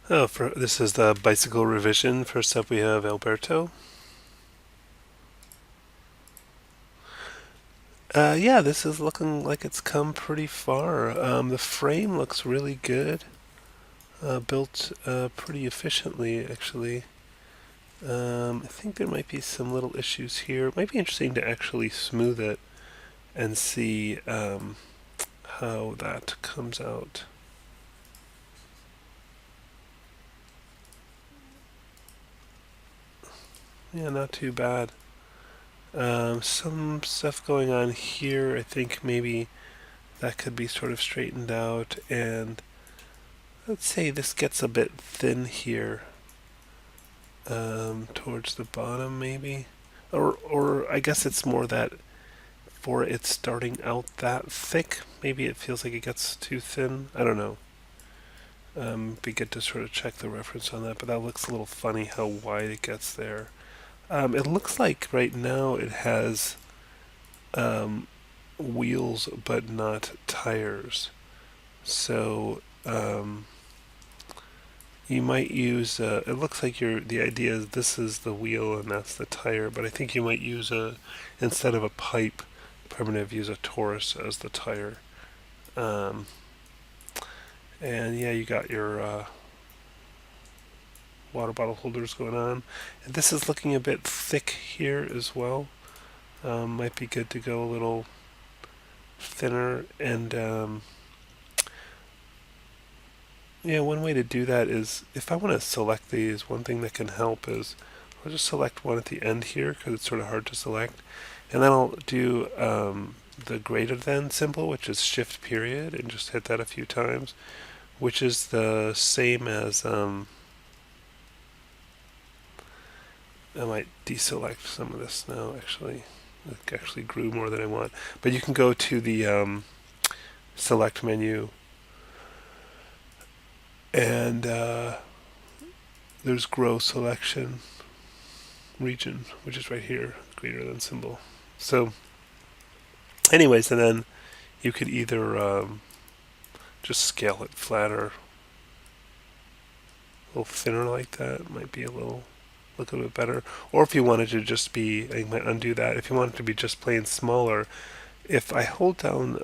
Oh, this is the bicycle revision. First up, we have Alberto. Yeah, this is looking like it's come pretty far. The frame looks really good. Built pretty efficiently, actually. I think there might be some little issues here. It might be interesting to actually smooth it and see how that comes out. Yeah, not too bad. Some stuff going on here. I think maybe that could be sort of straightened out. And let's say this gets a bit thin here towards the bottom, maybe. Or I guess it's more that for it starting out that thick, maybe it feels like it gets too thin. I don't know. Be good to sort of check the reference on that, but that looks a little funny how wide it gets there. It looks like right now it has um, wheels but not tires. So you might use. It looks like the idea is this is the wheel and that's the tire, but I think you might use instead of a pipe primitive, use a torus as the tire. Um, and yeah, you got your water bottle holders going on. And this is looking a bit thick here as well. Might be good to go a little thinner. And yeah, one way to do that is if I want to select these, one thing that can help is I'll just select one at the end here because it's sort of hard to select. And then I'll do the greater than symbol, which is shift period, and just hit that a few times, which is the same as I might deselect some of this now, actually. It actually grew more than I want. But you can go to the select menu, and there's grow selection region, which is right here, greater than symbol. So, anyways, and then you could either just scale it flatter, a little thinner like that. Might be look a bit better. Or if you wanted to just be, I might undo that. If you want it to be just plain smaller, if I hold down,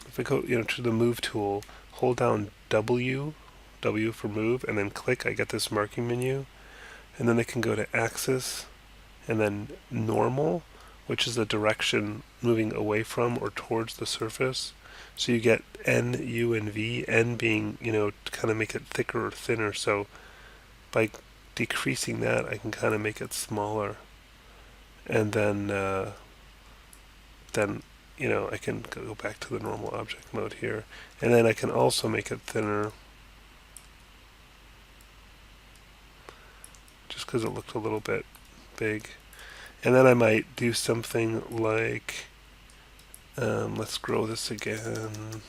if I go, to the move tool, hold down W for move, and then click, I get this marking menu, and then I can go to axis, and then normal, which is the direction moving away from or towards the surface. So you get N, U, and V. N being, to kind of make it thicker or thinner. So by decreasing that, I can kind of make it smaller, and then I can go back to the normal object mode here, and then I can also make it thinner, just because it looked a little bit big. And then I might do something like, let's grow this again,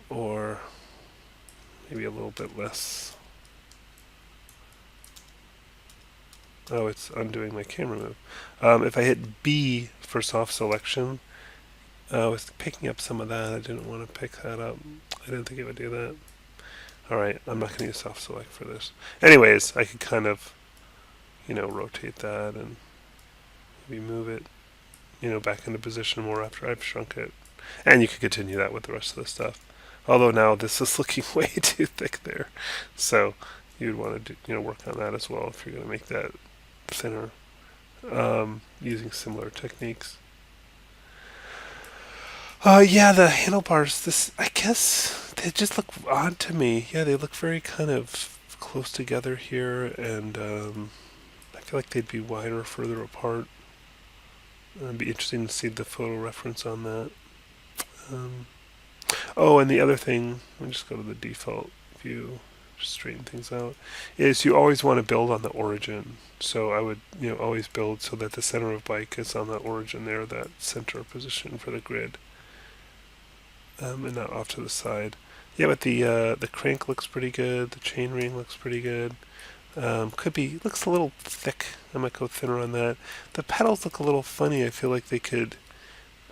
or maybe a little bit less. Oh, it's undoing my camera move. If I hit B for soft selection, I was picking up some of that. I didn't want to pick that up. I didn't think it would do that. Alright, I'm not going to use soft select for this. Anyways, I could kind of, rotate that and maybe move it, back into position more after I've shrunk it. And you could continue that with the rest of the stuff. Although now this is looking way too thick there. So you'd want to work on that as well if you're going to make that thinner, using similar techniques. Yeah, the handlebars. I guess they just look odd to me. Yeah, they look very kind of close together here, and I feel like they'd be wider further apart. It'd be interesting to see the photo reference on that. Um, oh, and the other thing, let me just go to the default view, just straighten things out, is you always want to build on the origin. So I would, always build so that the center of bike is on that origin there, that center position for the grid, and not off to the side. Yeah, but the crank looks pretty good. The chainring looks pretty good. Looks a little thick. I might go thinner on that. The pedals look a little funny. I feel like they'd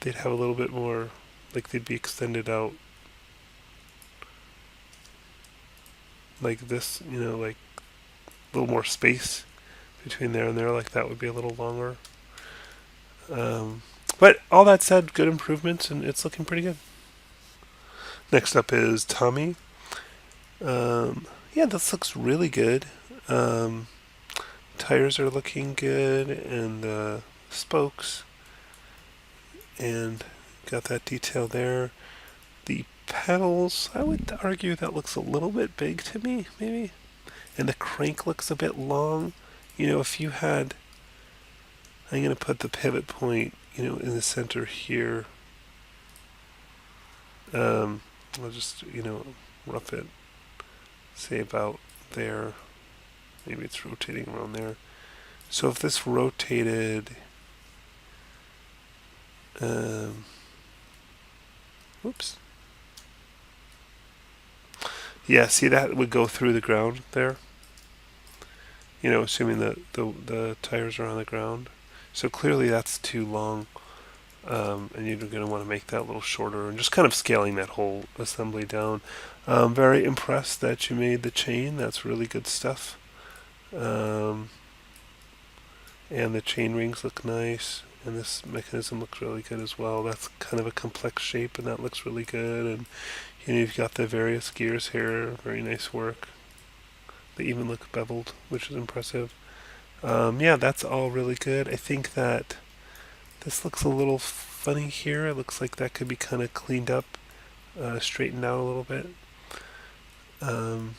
have a little bit more, like they'd be extended out. like this, like a little more space between there and there, like that would be a little longer. Um, but all that said, good improvements, and it's looking pretty good. Next up is Tommy. Yeah, this looks really good. Um, Tires are looking good, and spokes, and got that detail there. The pedals, I would argue that looks a little bit big to me, maybe. And the crank looks a bit long. If you had, I'm going to put the pivot point, in the center here. I'll just, rough it, say about there. Maybe it's rotating around there. So if this rotated, whoops. Yeah, see that would go through the ground there. Assuming that the tires are on the ground. So clearly that's too long, and you're going to want to make that a little shorter and just kind of scaling that whole assembly down. Very impressed that you made the chain. That's really good stuff. And the chain rings look nice, and this mechanism looks really good as well. That's kind of a complex shape, and that looks really good. And you've got the various gears here. Very nice work. They even look beveled, which is impressive. Yeah, that's all really good. I think that this looks a little funny here. It looks like that could be kind of cleaned up, straightened out a little bit. And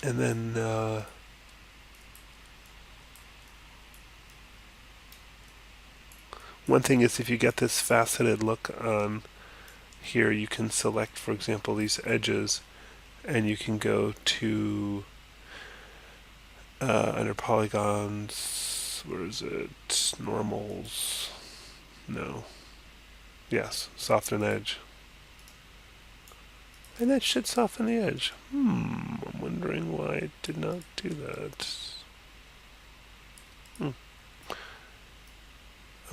then one thing is, if you get this faceted look on here, you can select, for example, these edges, and you can go to under polygons, where is it? Normals. No. Yes, soften edge. And that should soften the edge. I'm wondering why it did not do that.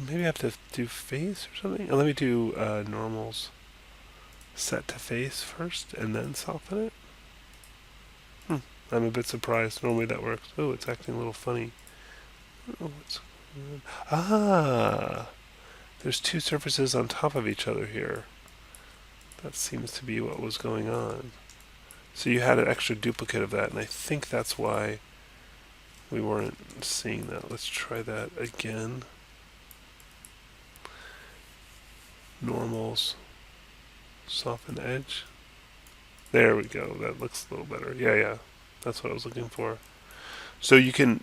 Maybe I have to do face or something? Let me do normals set to face first and then soften it. I'm a bit surprised. Normally that works. Oh, it's acting a little funny. Oh, what's going on? There's two surfaces on top of each other here. That seems to be what was going on. So you had an extra duplicate of that, and I think that's why we weren't seeing that. Let's try that again. Normals, soften edge. There we go. That looks a little better. Yeah. That's what I was looking for. So you can,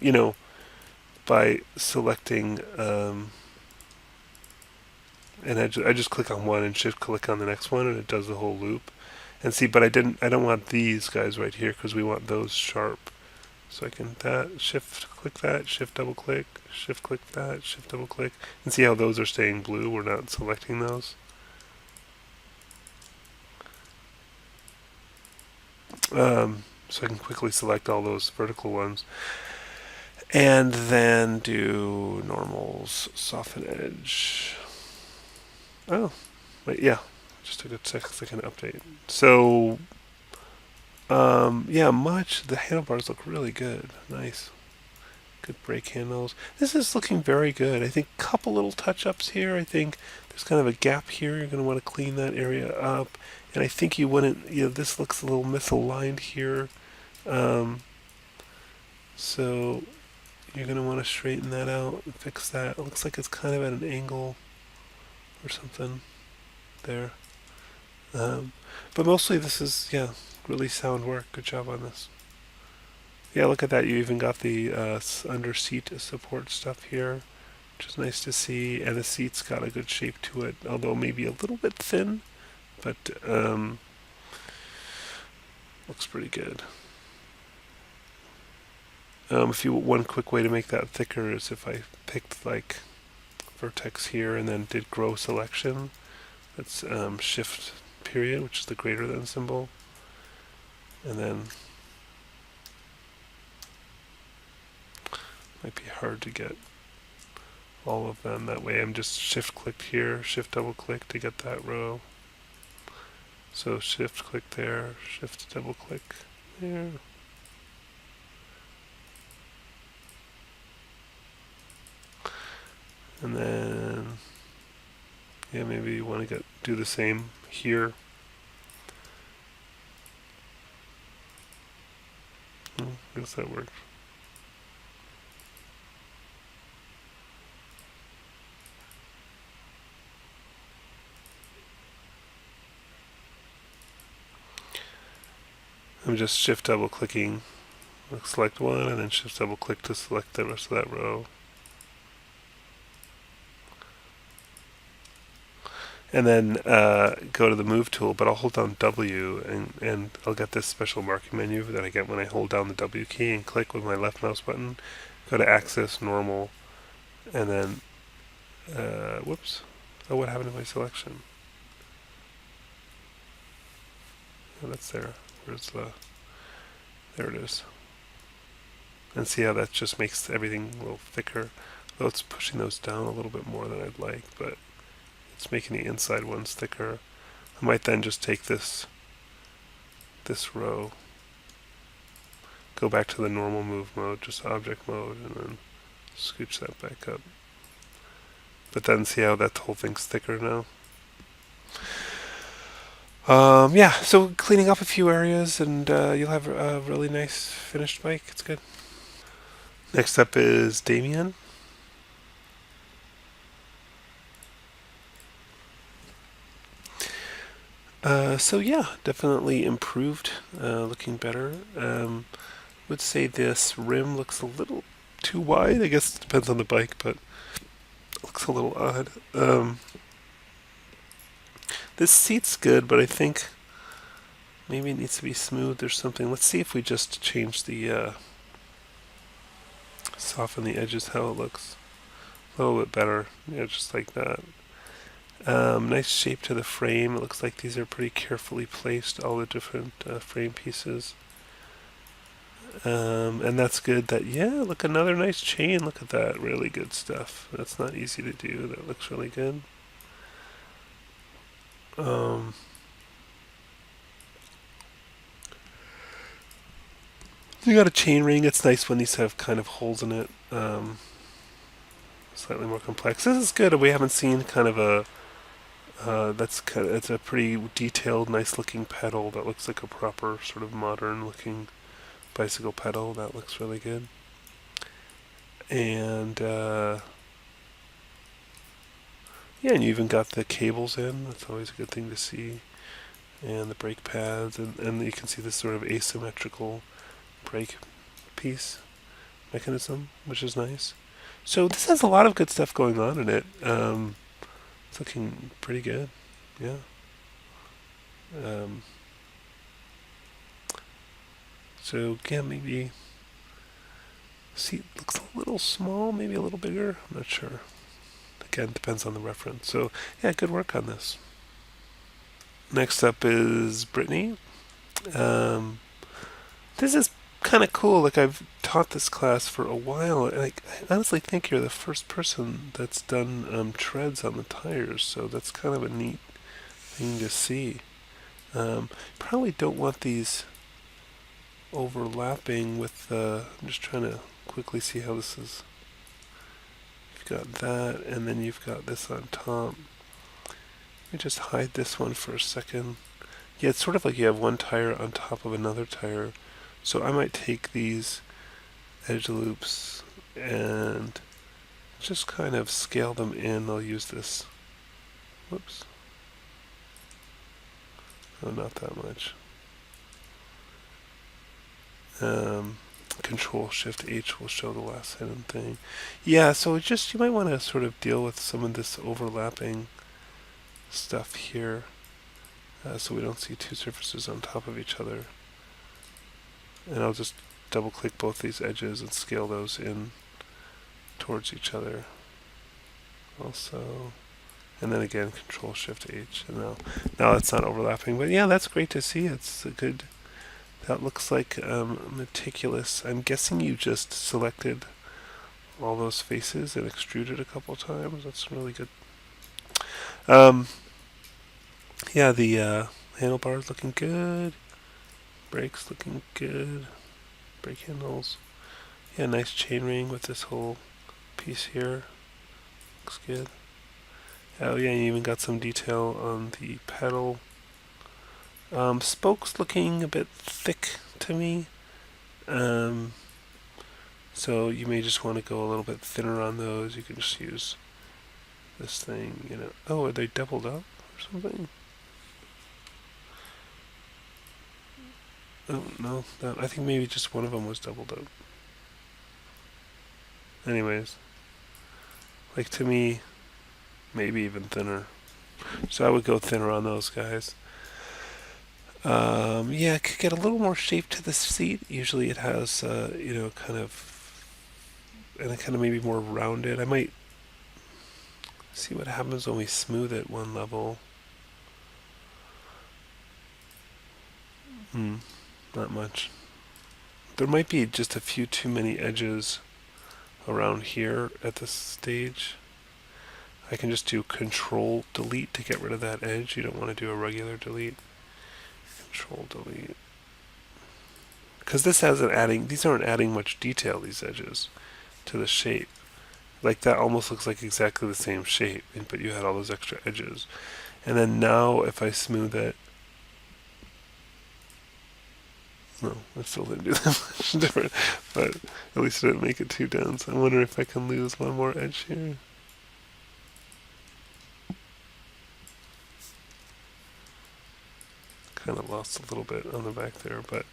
by selecting an edge, I just click on one and shift click on the next one, and it does the whole loop. And see, but I don't want these guys right here because we want those sharp. So I can shift click that, shift double click, shift click that, shift double click, and see how those are staying blue. We're not selecting those. So I can quickly select all those vertical ones, and then do normals, soften edge. Oh, wait, yeah, just took a second update. So, yeah, the handlebars look really good. Nice. Good brake handles. This is looking very good. I think a couple little touch-ups here. I think there's kind of a gap here. You're going to want to clean that area up. And I think you wouldn't, this looks a little misaligned here. So you're going to want to straighten that out and fix that. It looks like it's kind of at an angle or something there. But mostly this is, really sound work. Good job on this. Yeah, look at that. You even got the under seat support stuff here, which is nice to see. And the seat's got a good shape to it, although maybe a little bit thin, but looks pretty good. One quick way to make that thicker is if I picked like vertex here and then did grow selection. That's shift period, which is the greater than symbol, and then might be hard to get all of them that way. I'm just shift clicked here, shift double click to get that row. So shift click there, shift double click there. And then, yeah, maybe you want to do the same here. I guess that works. I'm just shift double clicking, select one, and then shift double click to select the rest of that row. And then go to the move tool, but I'll hold down W and I'll get this special marking menu that I get when I hold down the W key and click with my left mouse button. Go to axis, normal, and then, whoops. Oh, what happened to my selection? Oh, that's there. Where's the, there it is. And see how that just makes everything a little thicker. Though it's pushing those down a little bit more than I'd like, but it's making the inside ones thicker. I might then just take this row, go back to the normal move mode, just object mode, and then scooch that back up. But then see how that whole thing's thicker now? Yeah, so cleaning up a few areas, and you'll have a really nice finished bike. It's good. Next up is Damian. So yeah, definitely improved, looking better. Would say this rim looks a little too wide. I guess it depends on the bike, but it looks a little odd. This seat's good, but I think maybe it needs to be smoothed or something. Let's see if we just change the soften the edges, how it looks. A little bit better. Yeah, just like that. Nice shape to the frame. It looks like these are pretty carefully placed, all the different frame pieces. And that's good. Yeah, look, another nice chain. Look at that. Really good stuff. That's not easy to do. That looks really good. Um, you got a chain ring. It's nice when these have kind of holes in it. Slightly more complex. This is good. We haven't seen kind of a it's a pretty detailed, nice looking pedal that looks like a proper sort of modern looking bicycle pedal. That looks really good. And yeah, and you even got the cables in. That's always a good thing to see. And the brake pads, and you can see this sort of asymmetrical brake piece mechanism, which is nice. So this has a lot of good stuff going on in it. It's looking pretty good. Yeah. Um, so yeah, maybe seat looks a little small, maybe a little bigger. I'm not sure. Again, depends on the reference. So yeah, good work on this. Next up is Brittany. Um, this is kind of cool. Like I've taught this class for a while, and I honestly think you're the first person that's done treads on the tires. So that's kind of a neat thing to see. Probably don't want these overlapping with the. I'm just trying to quickly see how this is. You've got that, and then you've got this on top. Let me just hide this one for a second. Yeah, it's sort of like you have one tire on top of another tire. So I might take these edge loops and just kind of scale them in. I'll use this. Whoops. Oh, not that much. Um, Control Shift H will show the last hidden thing. Yeah, so just you might want to sort of deal with some of this overlapping stuff here, so we don't see two surfaces on top of each other. And I'll just double click both these edges and scale those in towards each other. Also, and then again Control Shift H, and now it's not overlapping. But yeah, that's great to see. It's a good. That looks like meticulous. I'm guessing you just selected all those faces and extruded a couple times. That's really good. Um, yeah, the handlebars looking good. Brakes looking good. Brake handles. Yeah, nice chain ring with this whole piece here. Looks good. Oh yeah, you even got some detail on the pedal. Spokes looking a bit thick to me. Um, so you may just want to go a little bit thinner on those. You can just use this thing, you know. Oh, are they doubled up or something? Oh, no. I think maybe just one of them was doubled up. Anyways, like to me, maybe even thinner. So I would go thinner on those guys. Yeah, it could get a little more shape to the seat. Usually it has, kind of, and it kind of maybe more rounded. I might see what happens when we smooth it one level. Not much. There might be just a few too many edges around here at this stage. I can just do Control Delete to get rid of that edge. You don't want to do a regular delete. Control Delete. Because these aren't adding much detail, these edges, to the shape. Like that almost looks like exactly the same shape, but you had all those extra edges. And then now if I smooth it, no, I still didn't do that much different, but at least I didn't make it too dense. I wonder if I can lose one more edge here. Kind of lost a little bit on the back there, but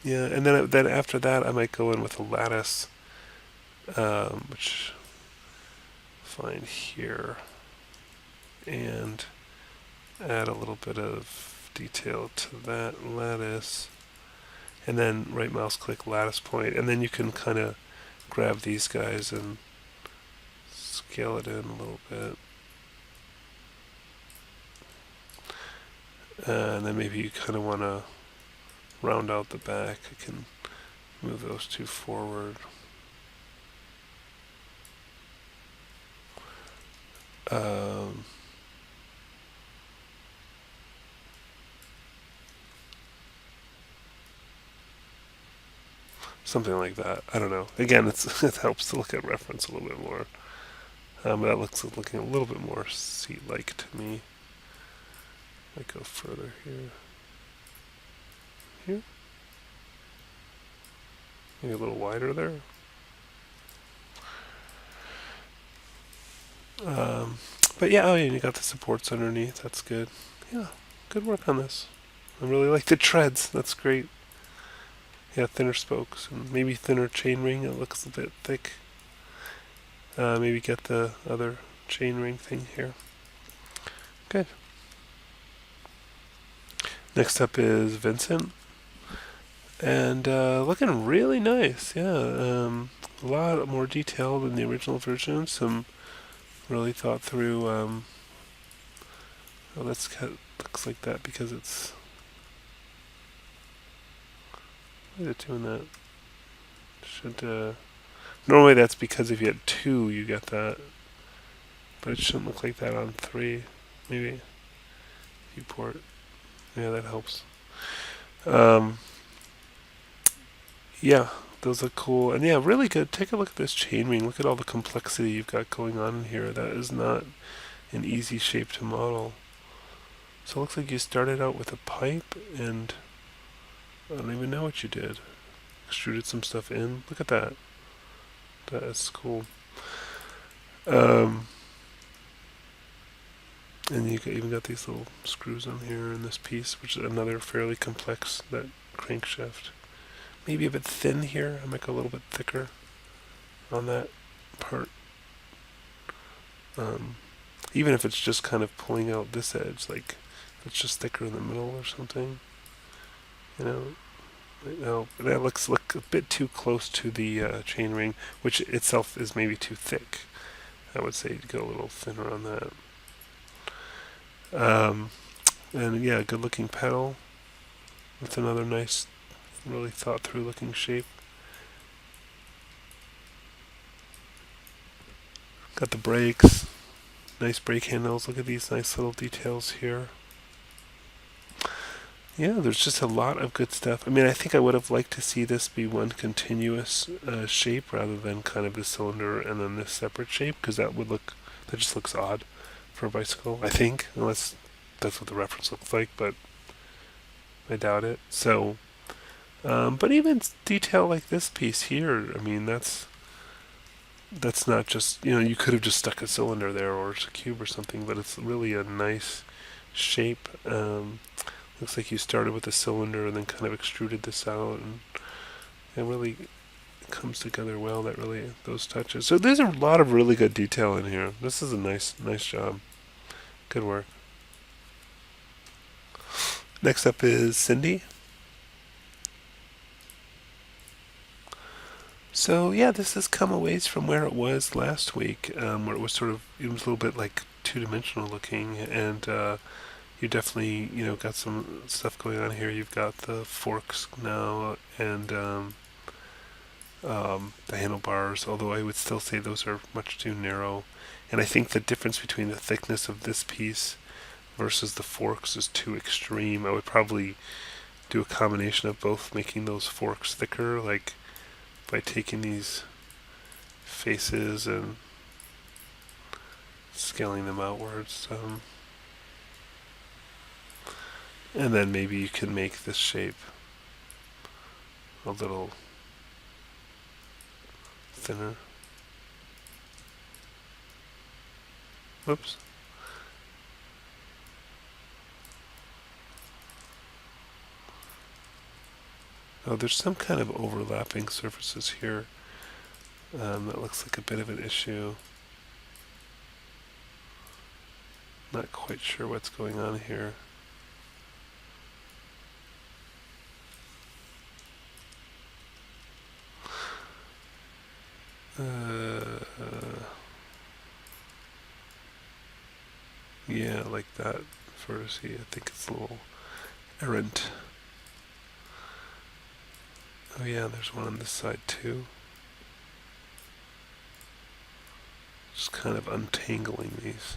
yeah. And then after that, I might go in with a lattice, which find here, and add a little bit of detail to that lattice, and then right mouse click lattice point, and then you can kind of grab these guys and scale it in a little bit. And then maybe you kind of want to round out the back. I can move those two forward. Something like that. I don't know. Again, it helps to look at reference a little bit more. But that looking a little bit more seat-like to me. I go further here. Here? Maybe a little wider there. But yeah, oh yeah, you got the supports underneath. That's good. Yeah, good work on this. I really like the treads. That's great. Yeah, thinner spokes and maybe thinner chainring. It looks a bit thick. Maybe get the other chainring thing here. Good. Next up is Vincent. And looking really nice. Yeah, a lot more detail than the original version. Some really thought through. Looks like that because it's. Why is it doing that? Should normally that's because if you had 2, you get that, but it shouldn't look like that on 3. Maybe viewport. Yeah, that helps. Yeah, those look cool, and yeah, really good. Take a look at this chainring. Look at all the complexity you've got going on in here. That is not an easy shape to model. So it looks like you started out with a pipe, and I don't even know what you did. Extruded some stuff in. Look at that. That is cool. And you even got these little screws on here in this piece, which is another fairly complex, that crankshaft. Maybe a bit thin here. I might go a little bit thicker on that part. Even if it's just kind of pulling out this edge, like it's just thicker in the middle or something. That looks a bit too close to the chainring, which itself is maybe too thick. I would say to go a little thinner on that. And yeah, good looking pedal with another nice, really thought through looking shape. Got the brakes, nice brake handles. Look at these nice little details here. Yeah, there's just a lot of good stuff. I mean, I think I would have liked to see this be one continuous shape rather than kind of the cylinder and then this separate shape, because that just looks odd for a bicycle, I think, unless that's what the reference looks like, but I doubt it. So, but even detail like this piece here, I mean, that's not just, you could have just stuck a cylinder there or a cube or something, but it's really a nice shape. Looks like you started with a cylinder and then kind of extruded this out, and it really comes together well. That really those touches. So there's a lot of really good detail in here. This is a nice job. Good work. Next up is Cindy. So yeah, this has come a ways from where it was last week, where it was a little bit like two-dimensional looking, and you definitely got some stuff going on here. You've got the forks now and the handlebars, although I would still say those are much too narrow. And I think the difference between the thickness of this piece versus the forks is too extreme. I would probably do a combination of both, making those forks thicker, like by taking these faces and scaling them outwards. And then maybe you can make this shape a little thinner. Whoops. Oh, there's some kind of overlapping surfaces here. That looks like a bit of an issue. Not quite sure what's going on here. Yeah, like that. See, I think it's a little errant. Oh yeah, there's one on this side too. Just kind of untangling these.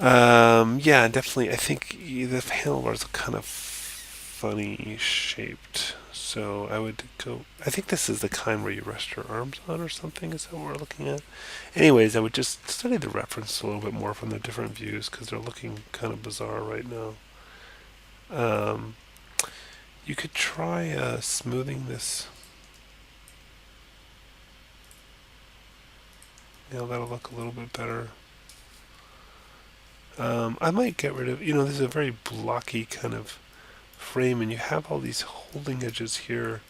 Yeah, definitely. I think the handlebars are kind of funny shaped. So I would go. I think this is the kind where you rest your arms on or something. Is that what we're looking at? Anyways, I would just study the reference a little bit more from the different views because they're looking kind of bizarre right now. Um, you could try smoothing this. That'll look a little bit better. I might get rid of, this is a very blocky kind of frame, and you have all these holding edges here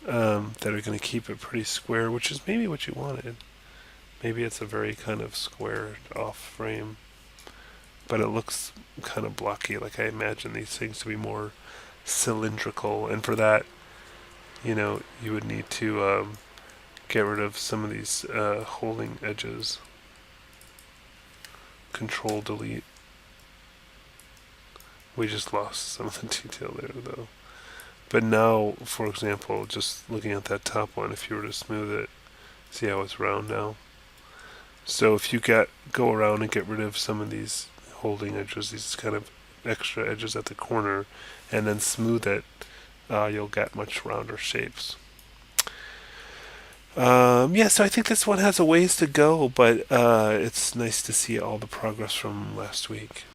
that are going to keep it pretty square, which is maybe what you wanted. Maybe it's a very kind of squared off frame, but it looks kind of blocky. Like I imagine these things to be more cylindrical, and for that, you would need to get rid of some of these holding edges. Control delete. We just lost some of the detail there though. But now, for example, just looking at that top one, if you were to smooth it, see how it's round now? So if you go around and get rid of some of these holding edges, these kind of extra edges at the corner, and then smooth it, you'll get much rounder shapes. Yeah, so I think this one has a ways to go, but it's nice to see all the progress from last week.